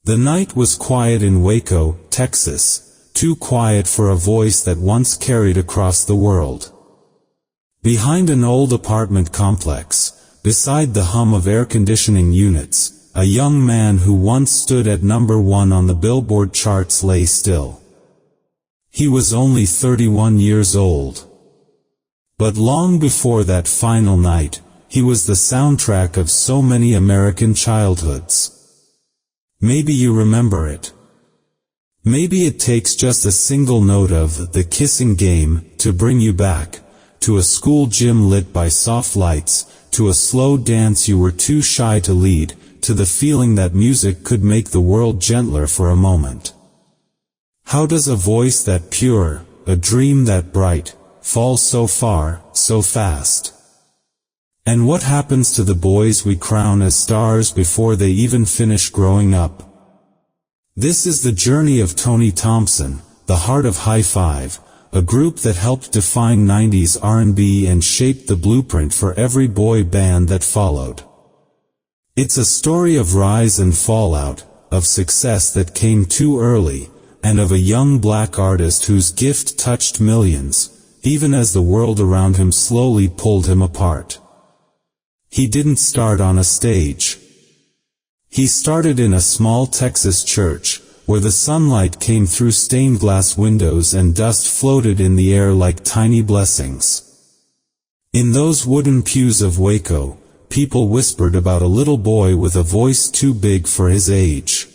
The night was quiet in Waco, Texas, too quiet for a voice that once carried across the world. Behind an old apartment complex, beside the hum of air conditioning units, a young man who once stood at number 1 on the Billboard charts lay still. He was only 31 years old. But long before that final night, he was the soundtrack of so many American childhoods. Maybe you remember it. Maybe it takes just a single note of The Kissing Game to bring you back, to a school gym lit by soft lights, to a slow dance you were too shy to lead, to the feeling that music could make the world gentler for a moment. How does a voice that pure, a dream that bright, fall so far, so fast? And what happens to the boys we crown as stars before they even finish growing up? This is the journey of Tony Thompson, the heart of Hi-Five, a group that helped define 90s R&B and shaped the blueprint for every boy band that followed. It's a story of rise and fallout, of success that came too early, and of a young black artist whose gift touched millions, even as the world around him slowly pulled him apart. He didn't start on a stage. He started in a small Texas church, where the sunlight came through stained glass windows and dust floated in the air like tiny blessings. In those wooden pews of Waco, people whispered about a little boy with a voice too big for his age.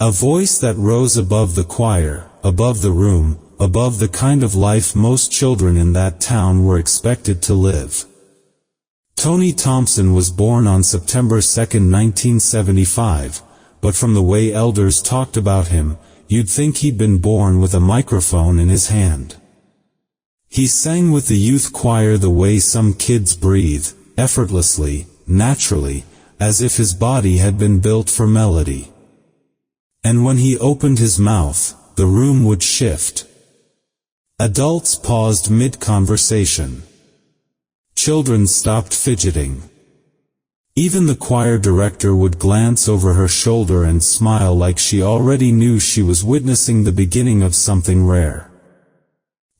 A voice that rose above the choir, above the room, above the kind of life most children in that town were expected to live. Tony Thompson was born on September 2, 1975, but from the way elders talked about him, you'd think he'd been born with a microphone in his hand. He sang with the youth choir the way some kids breathe, effortlessly, naturally, as if his body had been built for melody. And when he opened his mouth, the room would shift. Adults paused mid-conversation. Children stopped fidgeting. Even the choir director would glance over her shoulder and smile like she already knew she was witnessing the beginning of something rare.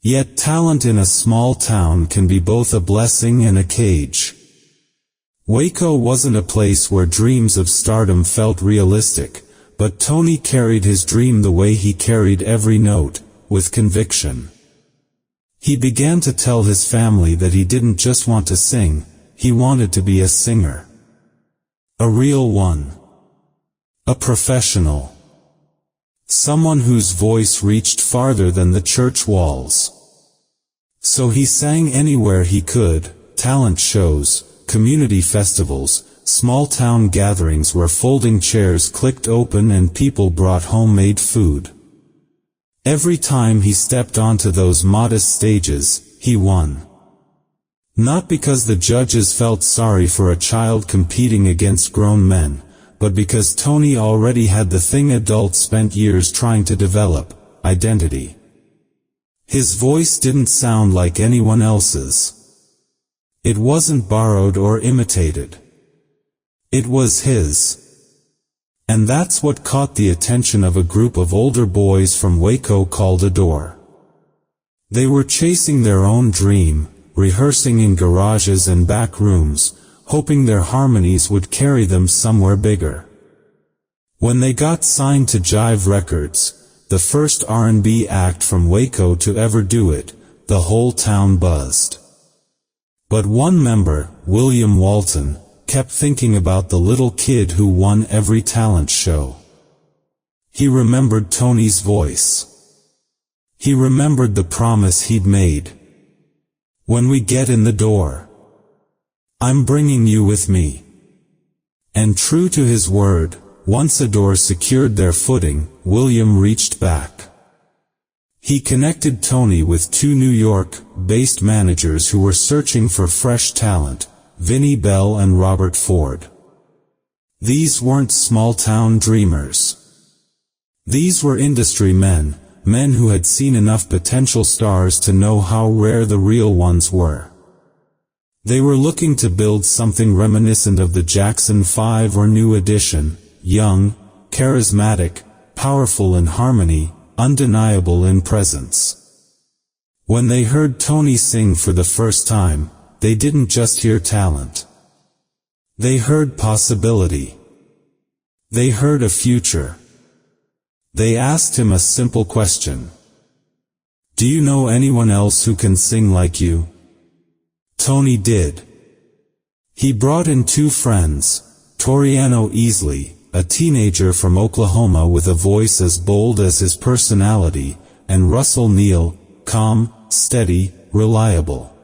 Yet talent in a small town can be both a blessing and a cage. Waco wasn't a place where dreams of stardom felt realistic, but Tony carried his dream the way he carried every note, with conviction. He began to tell his family that he didn't just want to sing, he wanted to be a singer. A real one. A professional. Someone whose voice reached farther than the church walls. So he sang anywhere he could, talent shows, community festivals, small-town gatherings where folding chairs clicked open and people brought homemade food. Every time he stepped onto those modest stages, he won. Not because the judges felt sorry for a child competing against grown men, but because Tony already had the thing adults spent years trying to develop, identity. His voice didn't sound like anyone else's. It wasn't borrowed or imitated. It was his. And that's what caught the attention of a group of older boys from Waco called Adore. They were chasing their own dream, rehearsing in garages and back rooms, hoping their harmonies would carry them somewhere bigger. When they got signed to Jive Records, the first R&B act from Waco to ever do it, the whole town buzzed. But one member, William Walton, kept thinking about the little kid who won every talent show. He remembered Tony's voice. He remembered the promise he'd made. When we get in the door, I'm bringing you with me. And true to his word, once Adore secured their footing, William reached back. He connected Tony with two New York-based managers who were searching for fresh talent, Vinnie Bell and Robert Ford. These weren't small-town dreamers. These were industry men, men who had seen enough potential stars to know how rare the real ones were. They were looking to build something reminiscent of the Jackson 5 or New Edition, young, charismatic, powerful in harmony, undeniable in presence. When they heard Tony sing for the first time, they didn't just hear talent. They heard possibility. They heard a future. They asked him a simple question. Do you know anyone else who can sing like you? Tony did. He brought in two friends, Toriano Easley, a teenager from Oklahoma with a voice as bold as his personality, and Russell Neal, calm, steady, reliable.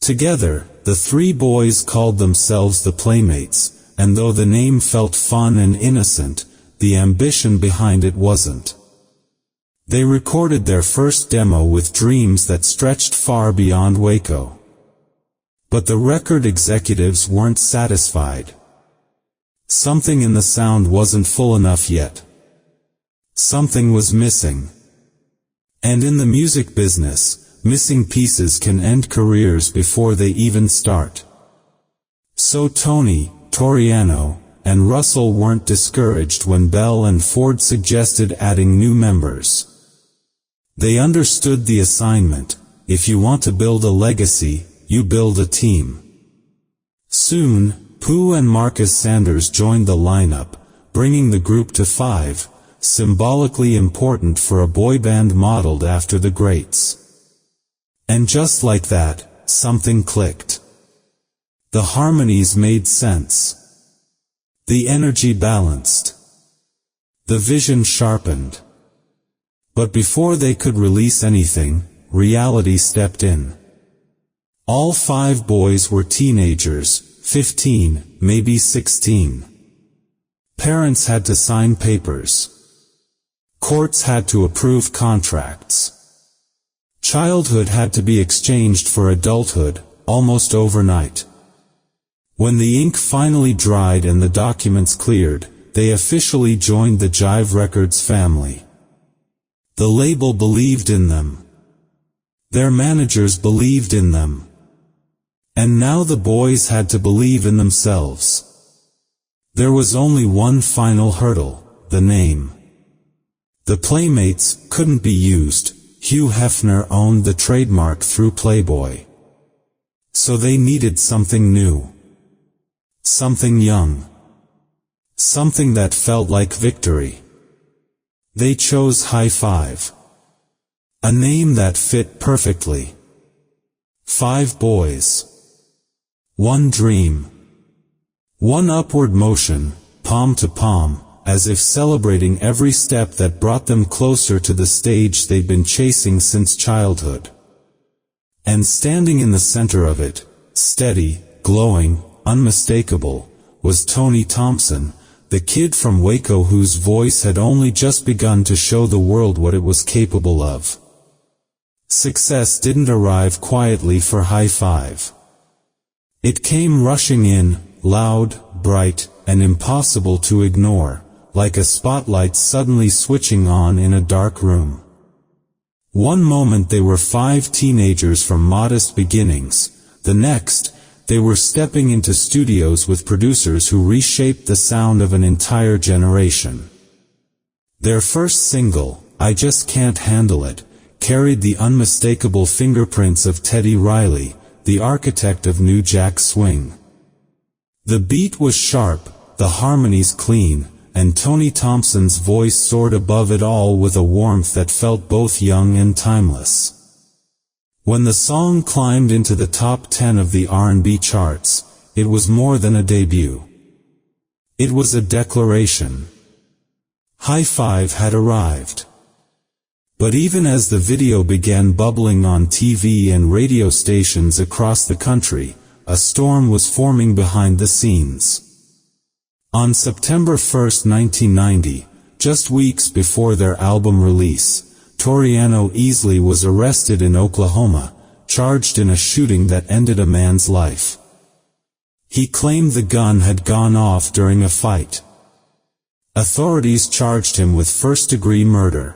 Together, the three boys called themselves the Playmates, and though the name felt fun and innocent, the ambition behind it wasn't. They recorded their first demo with dreams that stretched far beyond Waco. But the record executives weren't satisfied. Something in the sound wasn't full enough yet. Something was missing. And in the music business, missing pieces can end careers before they even start. So Tony, Toriano, and Russell weren't discouraged when Bell and Ford suggested adding new members. They understood the assignment. If you want to build a legacy, you build a team. Soon, Pooh and Marcus Sanders joined the lineup, bringing the group to 5, symbolically important for a boy band modeled after the greats. And just like that, something clicked. The harmonies made sense. The energy balanced. The vision sharpened. But before they could release anything, reality stepped in. All 5 boys were teenagers, 15, maybe 16. Parents had to sign papers. Courts had to approve contracts. Childhood had to be exchanged for adulthood, almost overnight. When the ink finally dried and the documents cleared, they officially joined the Jive Records family. The label believed in them. Their managers believed in them. And now the boys had to believe in themselves. There was only one final hurdle, the name. The Playmates couldn't be used. Hugh Hefner owned the trademark through Playboy. So they needed something new. Something young. Something that felt like victory. They chose Hi-Five. A name that fit perfectly. 5 boys. One dream. One upward motion, palm to palm, as if celebrating every step that brought them closer to the stage they'd been chasing since childhood. And standing in the center of it, steady, glowing, unmistakable, was Tony Thompson, the kid from Waco whose voice had only just begun to show the world what it was capable of. Success didn't arrive quietly for Hi-Five. It came rushing in, loud, bright, and impossible to ignore, like a spotlight suddenly switching on in a dark room. One moment they were 5 teenagers from modest beginnings, the next, they were stepping into studios with producers who reshaped the sound of an entire generation. Their first single, I Just Can't Handle It, carried the unmistakable fingerprints of Teddy Riley, the architect of New Jack Swing. The beat was sharp, the harmonies clean, and Tony Thompson's voice soared above it all with a warmth that felt both young and timeless. When the song climbed into the top 10 of the R&B charts, it was more than a debut. It was a declaration. Hi-Five had arrived. But even as the video began bubbling on TV and radio stations across the country, a storm was forming behind the scenes. On September 1, 1990, just weeks before their album release, Toriano Easley was arrested in Oklahoma, charged in a shooting that ended a man's life. He claimed the gun had gone off during a fight. Authorities charged him with first-degree murder.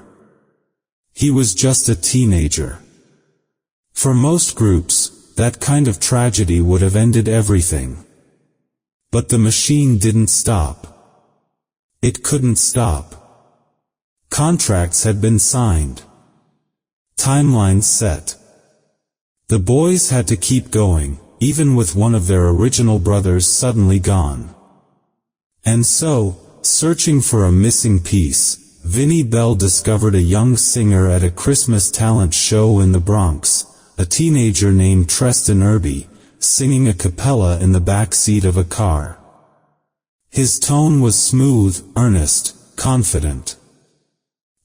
He was just a teenager. For most groups, that kind of tragedy would have ended everything. But the machine didn't stop. It couldn't stop. Contracts had been signed. Timelines set. The boys had to keep going, even with one of their original brothers suddenly gone. And so, searching for a missing piece, Vinnie Bell discovered a young singer at a Christmas talent show in the Bronx, a teenager named Treston Irby, singing a cappella in the back seat of a car. His tone was smooth, earnest, confident.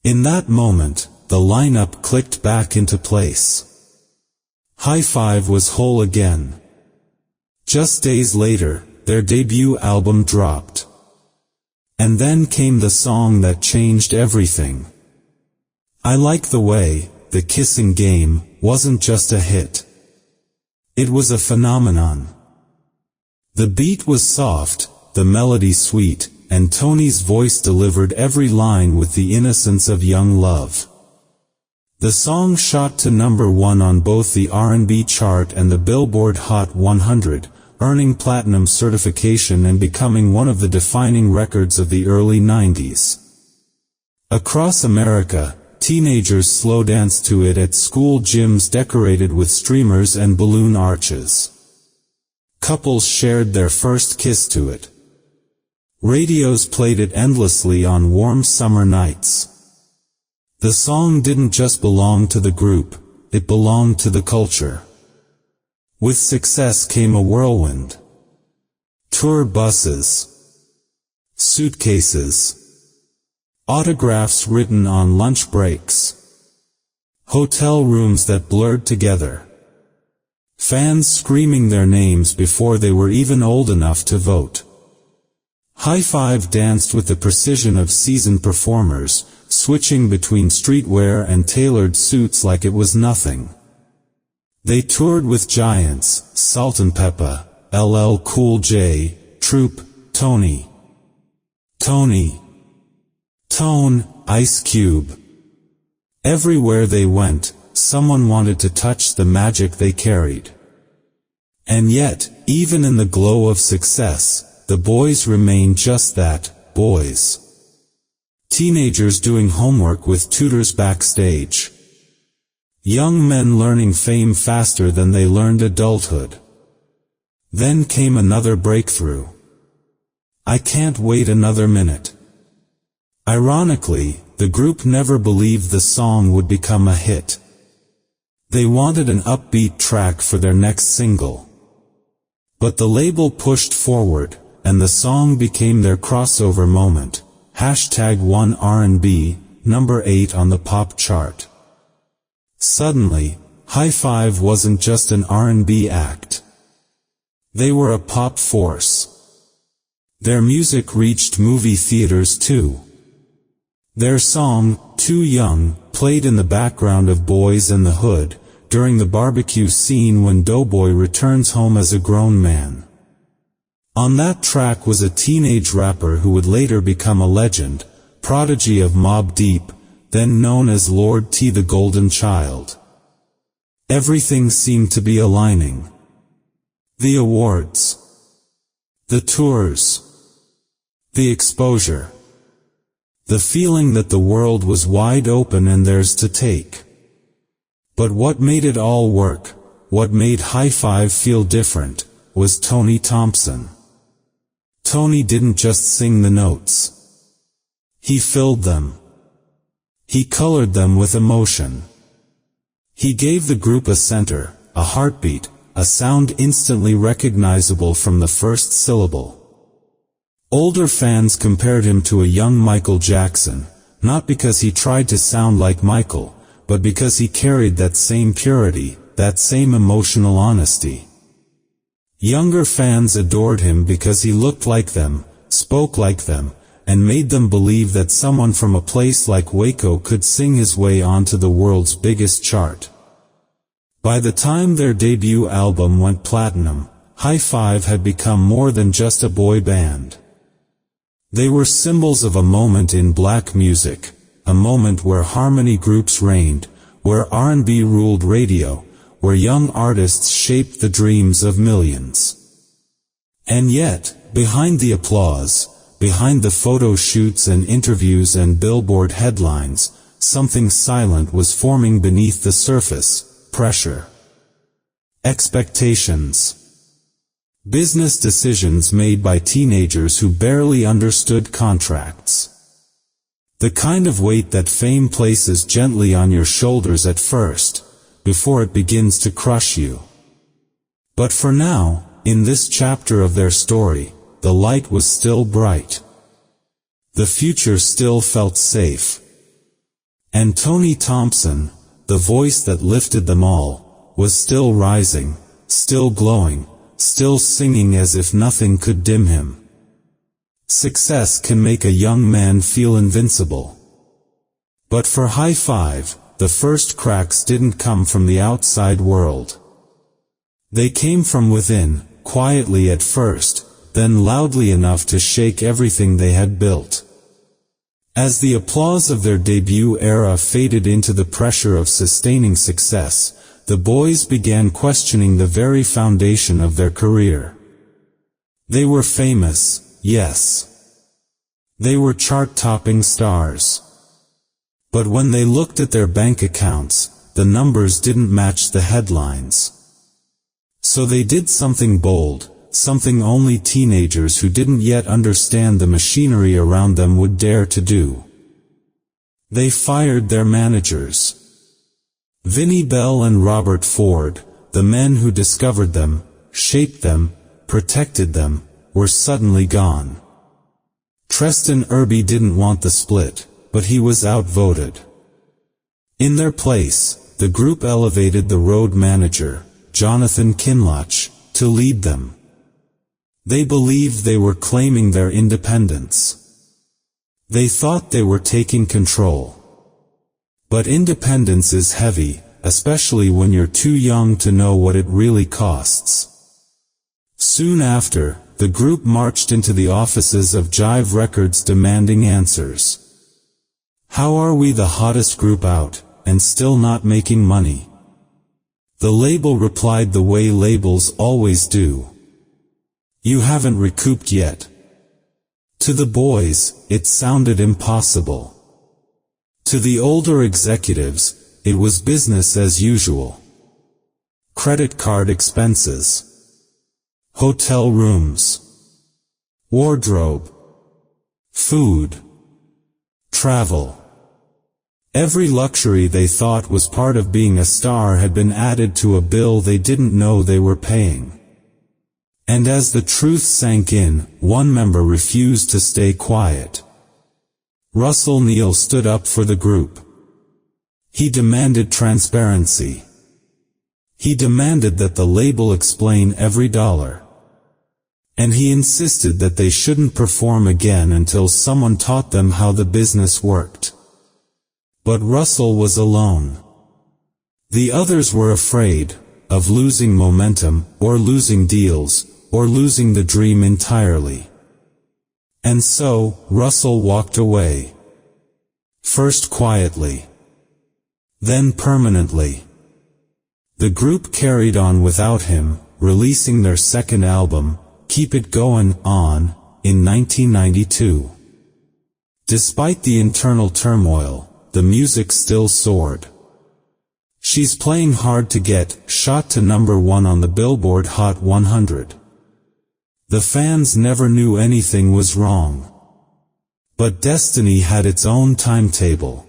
In that moment, the lineup clicked back into place. Hi-Five was whole again. Just days later, their debut album dropped. And then came the song that changed everything. I Like the Way, The Kissing Game, wasn't just a hit. It was a phenomenon. The beat was soft, the melody sweet, and Tony's voice delivered every line with the innocence of young love. The song shot to #1 on both the R&B chart and the Billboard Hot 100, earning platinum certification and becoming one of the defining records of the early 90s. Across America, teenagers slow danced to it at school gyms decorated with streamers and balloon arches. Couples shared their first kiss to it. Radios played it endlessly on warm summer nights. The song didn't just belong to the group, it belonged to the culture. With success came a whirlwind. Tour buses, suitcases, autographs written on lunch breaks, hotel rooms that blurred together, fans screaming their names before they were even old enough to vote. Hi-Five danced with the precision of seasoned performers, switching between streetwear and tailored suits like it was nothing. They toured with giants, Salt-N-Pepa, LL Cool J, Troop, Tony, Tone, Ice Cube. Everywhere they went, someone wanted to touch the magic they carried. And yet, even in the glow of success, the boys remained just that, boys. Teenagers doing homework with tutors backstage. Young men learning fame faster than they learned adulthood. Then came another breakthrough. I Can't Wait Another Minute. Ironically, the group never believed the song would become a hit. They wanted an upbeat track for their next single. But the label pushed forward, and the song became their crossover moment. #1R&B, #8 on the pop chart. Suddenly, Hi-Five wasn't just an R&B act. They were a pop force. Their music reached movie theaters too. Their song, Too Young, played in the background of Boys in the Hood, during the barbecue scene when Doughboy returns home as a grown man. On that track was a teenage rapper who would later become a legend, prodigy of Mobb Deep, then known as Lord T the Golden Child. Everything seemed to be aligning. The awards, the tours, the exposure, the feeling that the world was wide open and theirs to take. But what made it all work, what made Hi-Five feel different, was Tony Thompson. Tony didn't just sing the notes. He filled them. He colored them with emotion. He gave the group a center, a heartbeat, a sound instantly recognizable from the first syllable. Older fans compared him to a young Michael Jackson, not because he tried to sound like Michael, but because he carried that same purity, that same emotional honesty. Younger fans adored him because he looked like them, spoke like them, and made them believe that someone from a place like Waco could sing his way onto the world's biggest chart. By the time their debut album went platinum, Hi-Five had become more than just a boy band. They were symbols of a moment in black music, a moment where harmony groups reigned, where R&B ruled radio, where young artists shaped the dreams of millions. And yet, behind the applause, behind the photo shoots and interviews and Billboard headlines, something silent was forming beneath the surface: pressure. Expectations. Business decisions made by teenagers who barely understood contracts. The kind of weight that fame places gently on your shoulders at first, before it begins to crush you. But for now, in this chapter of their story, the light was still bright. The future still felt safe. And Tony Thompson, the voice that lifted them all, was still rising, still glowing, still singing as if nothing could dim him. Success can make a young man feel invincible. But for Hi-Five, the first cracks didn't come from the outside world. They came from within, quietly at first, then loudly enough to shake everything they had built. As the applause of their debut era faded into the pressure of sustaining success, the boys began questioning the very foundation of their career. They were famous, yes. They were chart-topping stars. But when they looked at their bank accounts, the numbers didn't match the headlines. So they did something bold, something only teenagers who didn't yet understand the machinery around them would dare to do. They fired their managers. Vinnie Bell and Robert Ford, the men who discovered them, shaped them, protected them, were suddenly gone. Treston Irby didn't want the split, but he was outvoted. In their place, the group elevated the road manager, Jonathan Kinloch, to lead them. They believed they were claiming their independence. They thought they were taking control. But independence is heavy, especially when you're too young to know what it really costs. Soon after, the group marched into the offices of Jive Records demanding answers. How are we the hottest group out, and still not making money? The label replied the way labels always do. You haven't recouped yet. To the boys, it sounded impossible. To the older executives, it was business as usual. Credit card expenses. Hotel rooms. Wardrobe. Food. Travel. Every luxury they thought was part of being a star had been added to a bill they didn't know they were paying. And as the truth sank in, one member refused to stay quiet. Russell Neal stood up for the group. He demanded transparency. He demanded that the label explain every dollar. And he insisted that they shouldn't perform again until someone taught them how the business worked. But Russell was alone. The others were afraid of losing momentum, or losing deals, or losing the dream entirely. And so, Russell walked away. First quietly. Then permanently. The group carried on without him, releasing their second album, Keep It Goin' On, in 1992. Despite the internal turmoil, the music still soared. She's Playing Hard to Get shot to #1 on the Billboard Hot 100. The fans never knew anything was wrong. But destiny had its own timetable.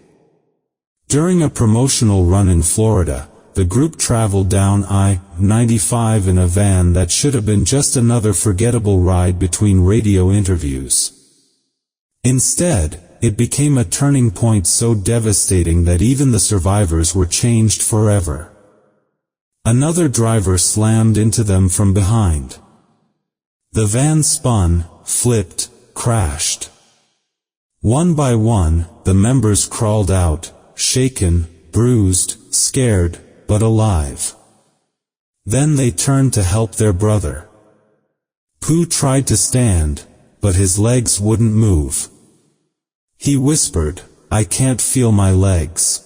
During a promotional run in Florida, the group traveled down I-95 in a van that should have been just another forgettable ride between radio interviews. Instead, it became a turning point so devastating that even the survivors were changed forever. Another driver slammed into them from behind. The van spun, flipped, crashed. One by one, the members crawled out, shaken, bruised, scared, but alive. Then they turned to help their brother. Pooh tried to stand, but his legs wouldn't move. He whispered, "I can't feel my legs."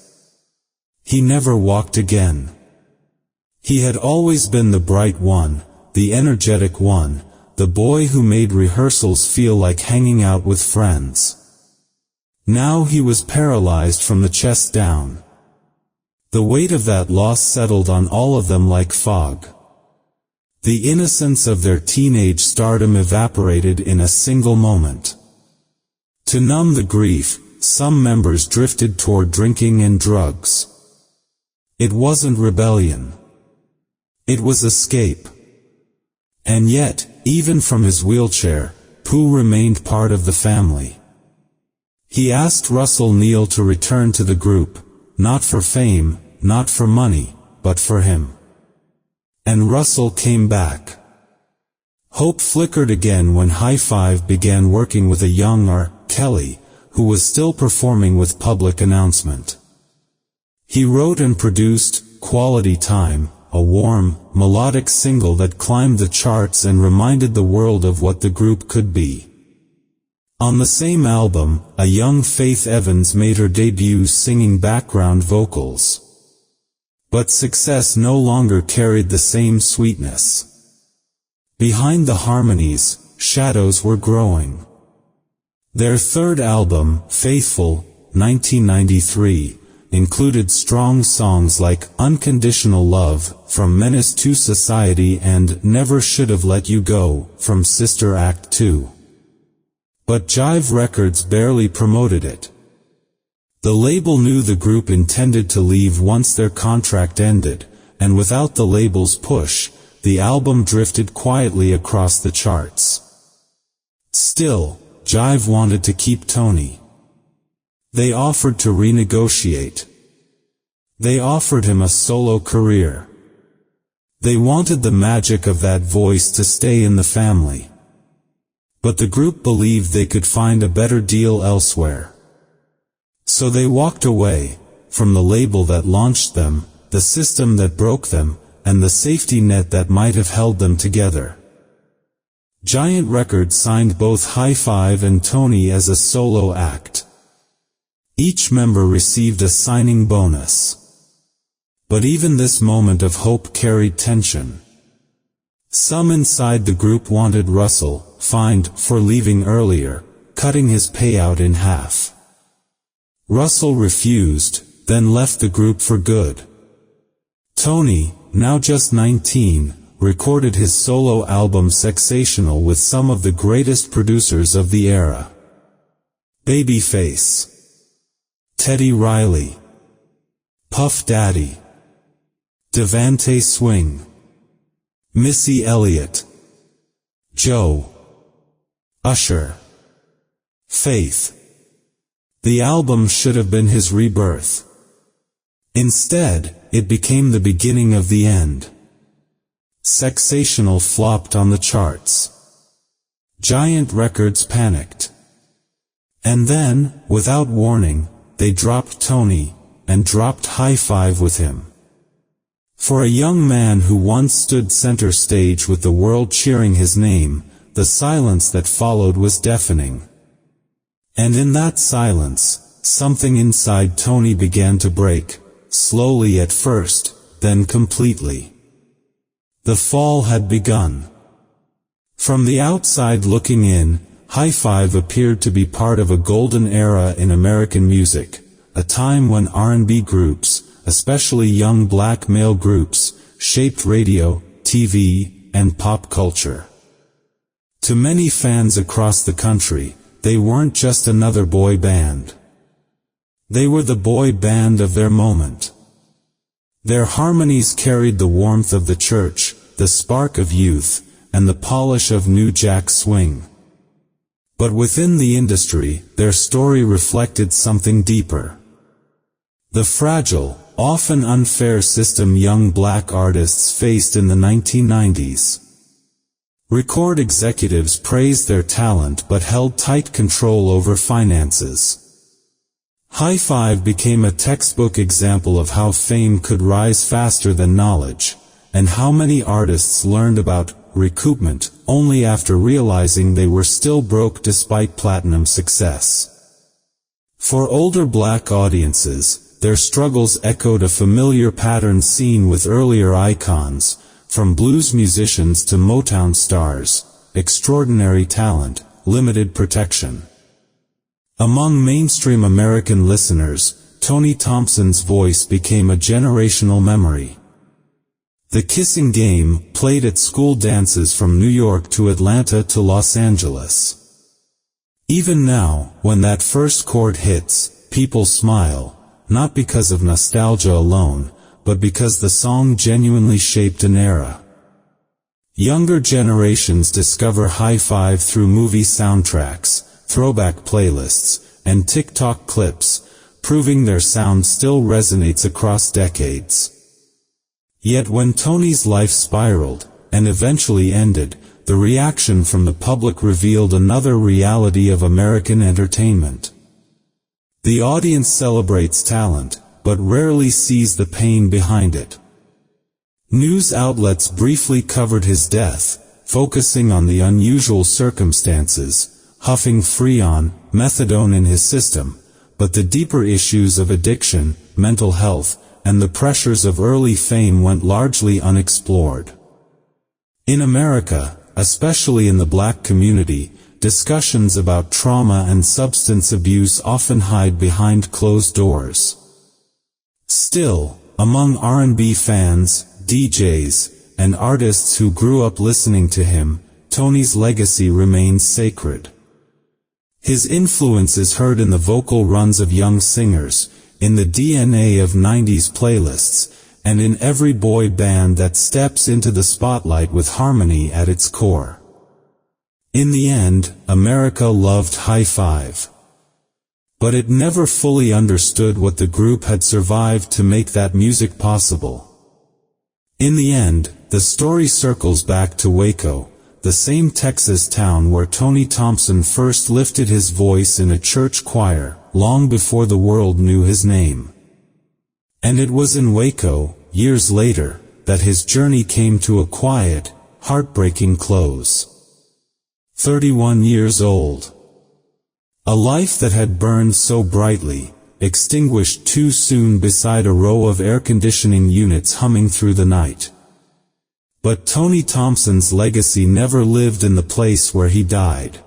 He never walked again. He had always been the bright one, the energetic one, the boy who made rehearsals feel like hanging out with friends. Now he was paralyzed from the chest down. The weight of that loss settled on all of them like fog. The innocence of their teenage stardom evaporated in a single moment. To numb the grief, some members drifted toward drinking and drugs. It wasn't rebellion. It was escape. And yet, even from his wheelchair, Pooh remained part of the family. He asked Russell Neal to return to the group, not for fame, not for money, but for him. And Russell came back. Hope flickered again when Hi-Five began working with a young R. Kelly, who was still performing with public announcement. He wrote and produced Quality Time, a warm, melodic single that climbed the charts and reminded the world of what the group could be. On the same album, a young Faith Evans made her debut singing background vocals. But success no longer carried the same sweetness. Behind the harmonies, shadows were growing. Their third album, Faithful, 1993, included strong songs like Unconditional Love, from Menace to Society, and Never Should Have Let You Go, from Sister Act 2. But Jive Records barely promoted it. The label knew the group intended to leave once their contract ended, and without the label's push, the album drifted quietly across the charts. Still, Jive wanted to keep Tony. They offered to renegotiate. They offered him a solo career. They wanted the magic of that voice to stay in the family. But the group believed they could find a better deal elsewhere. So they walked away, from the label that launched them, the system that broke them, and the safety net that might have held them together. Giant Records signed both Hi-Five and Tony as a solo act. Each member received a signing bonus. But even this moment of hope carried tension. Some inside the group wanted Russell fined for leaving earlier, cutting his payout in half. Russell refused, then left the group for good. Tony, now just 19, recorded his solo album Sexational with some of the greatest producers of the era. Babyface, Teddy Riley, Puff Daddy, Devante Swing, Missy Elliott, Joe, Usher, Faith. The album should have been his rebirth. Instead, it became the beginning of the end. Sexational flopped on the charts. Giant Records panicked. And then, without warning, they dropped Tony, and dropped Hi-Five with him. For a young man who once stood center stage with the world cheering his name, the silence that followed was deafening. And in that silence, something inside Tony began to break, slowly at first, then completely. The fall had begun. From the outside looking in, Hi-Five appeared to be part of a golden era in American music, a time when R&B groups, especially young black male groups, shaped radio, TV, and pop culture. To many fans across the country, they weren't just another boy band. They were the boy band of their moment. Their harmonies carried the warmth of the church, the spark of youth, and the polish of New Jack Swing. But within the industry, their story reflected something deeper. The fragile, often unfair system young black artists faced in the 1990s. Record executives praised their talent but held tight control over finances. Hi-Five became a textbook example of how fame could rise faster than knowledge, and how many artists learned about recoupment only after realizing they were still broke despite platinum success. For older black audiences, their struggles echoed a familiar pattern seen with earlier icons, from blues musicians to Motown stars, extraordinary talent, limited protection. Among mainstream American listeners, Tony Thompson's voice became a generational memory. The Kissing Game played at school dances from New York to Atlanta to Los Angeles. Even now, when that first chord hits, people smile, not because of nostalgia alone, but because the song genuinely shaped an era. Younger generations discover Hi-Five through movie soundtracks, throwback playlists, and TikTok clips, proving their sound still resonates across decades. Yet when Tony's life spiraled, and eventually ended, the reaction from the public revealed another reality of American entertainment. The audience celebrates talent, but rarely sees the pain behind it. News outlets briefly covered his death, focusing on the unusual circumstances, huffing Freon, methadone in his system, but the deeper issues of addiction, mental health, and the pressures of early fame went largely unexplored. In America, especially in the Black community, discussions about trauma and substance abuse often hide behind closed doors. Still, among R&B fans, DJs, and artists who grew up listening to him, Tony's legacy remains sacred. His influence is heard in the vocal runs of young singers, in the DNA of 90s playlists, and in every boy band that steps into the spotlight with harmony at its core. In the end, America loved Hi-Five. But it never fully understood what the group had survived to make that music possible. In the end, the story circles back to Waco, the same Texas town where Tony Thompson first lifted his voice in a church choir, long before the world knew his name. And it was in Waco, years later, that his journey came to a quiet, heartbreaking close. 31 years old. A life that had burned so brightly, extinguished too soon beside a row of air conditioning units humming through the night. But Tony Thompson's legacy never lived in the place where he died.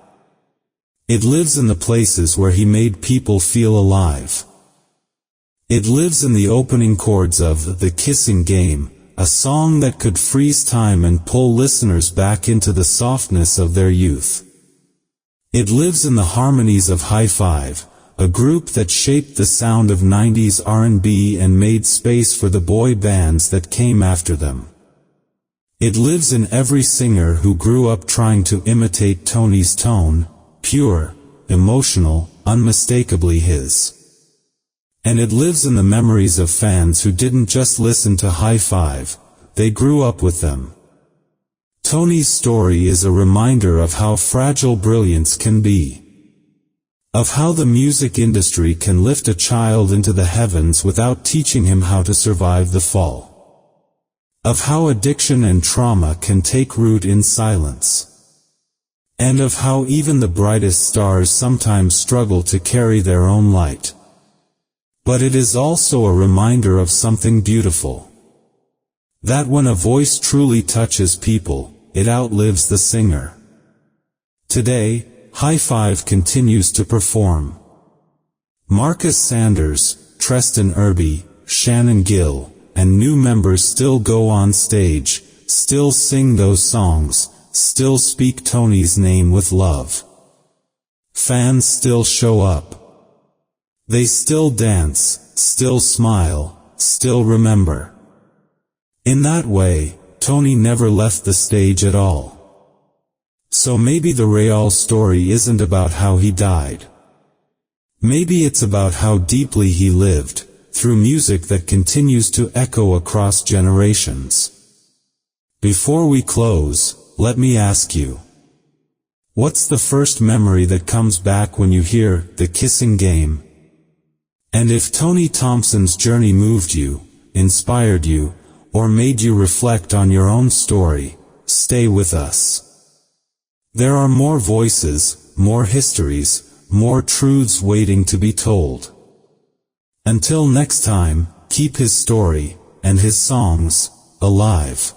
It lives in the places where he made people feel alive. It lives in the opening chords of The Kissing Game, a song that could freeze time and pull listeners back into the softness of their youth. It lives in the harmonies of Hi-Five, a group that shaped the sound of 90s R&B and made space for the boy bands that came after them. It lives in every singer who grew up trying to imitate Tony's tone, pure, emotional, unmistakably his. And it lives in the memories of fans who didn't just listen to Hi-Five, they grew up with them. Tony's story is a reminder of how fragile brilliance can be. Of how the music industry can lift a child into the heavens without teaching him how to survive the fall. Of how addiction and trauma can take root in silence. And of how even the brightest stars sometimes struggle to carry their own light. But it is also a reminder of something beautiful. That when a voice truly touches people, it outlives the singer. Today, Hi-Five continues to perform. Marcus Sanders, Treston Irby, Shannon Gill, and new members still go on stage, still sing those songs, still speak Tony's name with love. Fans still show up. They still dance, still smile, still remember. In that way, Tony never left the stage at all. So maybe the real story isn't about how he died. Maybe it's about how deeply he lived, through music that continues to echo across generations. Before we close, let me ask you. What's the first memory that comes back when you hear The Kissing Game? And if Tony Thompson's journey moved you, inspired you, or made you reflect on your own story, stay with us. There are more voices, more histories, more truths waiting to be told. Until next time, keep his story, and his songs, alive.